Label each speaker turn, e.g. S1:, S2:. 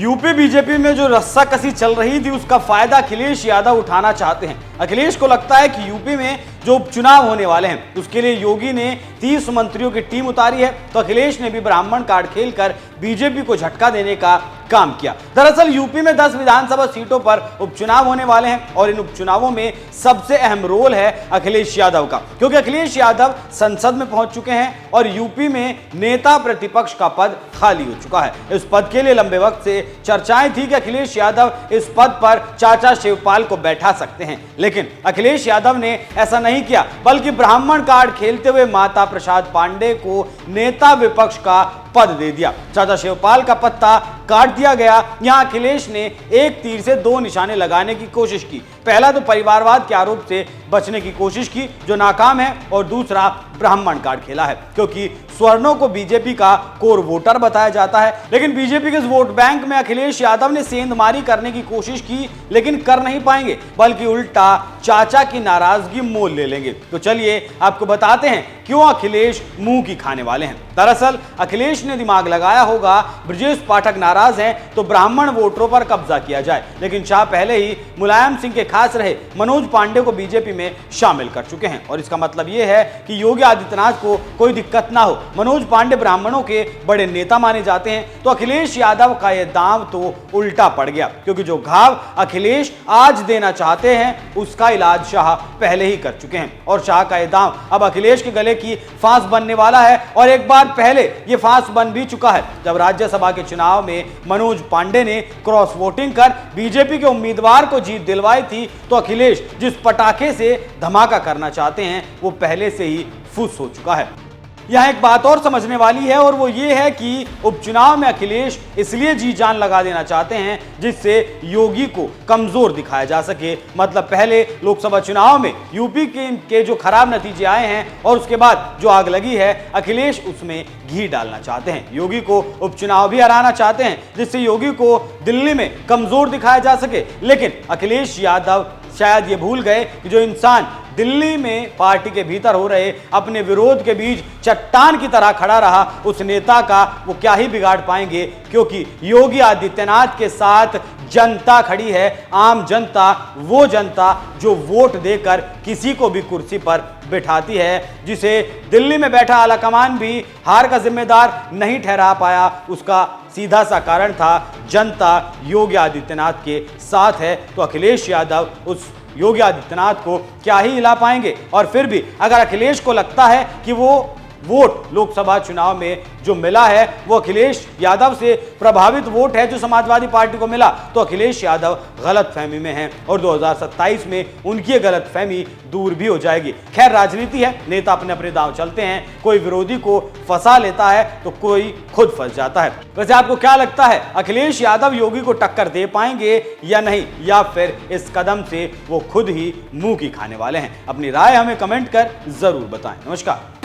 S1: UP BJP में जो रस्साकसी चल रही थी उसका फायदा अखिलेश यादव उठाना चाहते हैं। अखिलेश को लगता है कि यूपी में जो उपचुनाव होने वाले हैं उसके लिए योगी ने 30 मंत्रियों की टीम उतारी है, तो अखिलेश ने भी ब्राह्मण कार्ड खेलकर बीजेपी को झटका देने का काम किया। दरअसल यूपी में 10 विधानसभा सीटों पर उपचुनाव होने वाले हैं और इन उपचुनावों में सबसे अहम रोल है अखिलेश यादव का, क्योंकि अखिलेश यादव संसद में पहुंच चुके हैं और यूपी में नेता प्रतिपक्ष का पद खाली हो चुका है। इस पद के लिए लंबे वक्त से चर्चाएं थी कि अखिलेश यादव इस पद पर चाचा शिवपाल को बैठा सकते हैं, लेकिन अखिलेश यादव ने ऐसा नहीं किया, बल्कि ब्राह्मण कार्ड खेलते हुए माता प्रसाद पांडे को नेता विपक्ष का पद दे दिया। चाचा शिवपाल का पत्ता काट दिया गया। यहां अखिलेश ने एक तीर से दो निशाने लगाने की कोशिश की। पहला तो परिवारवाद के आरोप से बचने की कोशिश की, जो नाकाम है, और दूसरा ब्राह्मण कार्ड खेला है, क्योंकि स्वर्णों को बीजेपी का कोर वोटर बताया जाता है। लेकिन बीजेपी के इस वोट बैंक में अखिलेश यादव ने सेंधमारी करने की कोशिश की, लेकिन कर नहीं पाएंगे, बल्कि उल्टा चाचा की नाराजगी मोल ले लेंगे। तो चलिए आपको बताते हैं क्यों अखिलेश मुंह की खाने वाले हैं। दरअसल अखिलेश ने दिमाग लगाया होगा ब्रजेश पाठक नाराज हैं तो ब्राह्मण वोटरों पर कब्जा किया जाए, लेकिन शाह पहले ही मुलायम सिंह के खास रहे मनोज पांडे को बीजेपी में शामिल कर चुके हैं, और इसका मतलब यह है कि योगी आदित्यनाथ को कोई दिक्कत ना हो। मनोज पांडे ब्राह्मणों के बड़े नेता माने जाते हैं, तो अखिलेश यादव का यह दांव तो उल्टा पड़ गया, क्योंकि जो घाव अखिलेश आज देना चाहते हैं उसका इलाज शाह पहले ही कर चुके हैं, और शाह का यह दांव अब अखिलेश के गले की फांस बनने वाला है। और एक बार पहले यह फांस बन भी चुका है, जब राज्यसभा के चुनाव में मनोज पांडे ने क्रॉस वोटिंग कर बीजेपी के उम्मीदवार को जीत दिलवाई थी, तो अखिलेश जिस पटाखे से धमाका करना चाहते हैं वो पहले से ही फुस हो चुका है। यहां एक बात और समझने वाली है, और वो ये है कि उपचुनाव में अखिलेश इसलिए जी जान लगा देना चाहते हैं जिससे योगी को कमजोर दिखाया जा सके। मतलब पहले लोकसभा चुनाव में यूपी के जो खराब नतीजे आए हैं और उसके बाद जो आग लगी है, अखिलेश उसमें घी डालना चाहते हैं। योगी को उपचुनाव भी हराना चाहते हैं जिससे योगी को दिल्ली में कमजोर दिखाया जा सके। लेकिन अखिलेश यादव शायद ये भूल गए कि जो इंसान दिल्ली में पार्टी के भीतर हो रहे अपने विरोध के बीच चट्टान की तरह खड़ा रहा, उस नेता का वो क्या ही बिगाड़ पाएंगे, क्योंकि योगी आदित्यनाथ के साथ जनता खड़ी है। आम जनता, वो जनता जो वोट देकर किसी को भी कुर्सी पर बिठाती है, जिसे दिल्ली में बैठा आलाकमान भी हार का जिम्मेदार नहीं ठहरा पाया। उसका सीधा सा कारण था जनता योगी आदित्यनाथ के साथ है। तो अखिलेश यादव उस योगी आदित्यनाथ को क्या ही हिला पाएंगे। और फिर भी अगर अखिलेश को लगता है कि वो वोट लोकसभा चुनाव में जो मिला है वो अखिलेश यादव से प्रभावित वोट है जो समाजवादी पार्टी को मिला, तो अखिलेश यादव गलतफहमी में हैं और 2027 में उनकी गलतफहमी दूर भी हो जाएगी। खैर, राजनीति है, नेता अपने अपने दांव चलते हैं, कोई विरोधी को फंसा लेता है तो कोई खुद फंस जाता है। वैसे आपको क्या लगता है, अखिलेश यादव योगी को टक्कर दे पाएंगे या नहीं, या फिर इस कदम से वो खुद ही मुंह की खाने वाले हैं? अपनी राय हमें कमेंट कर जरूर बताएं। नमस्कार।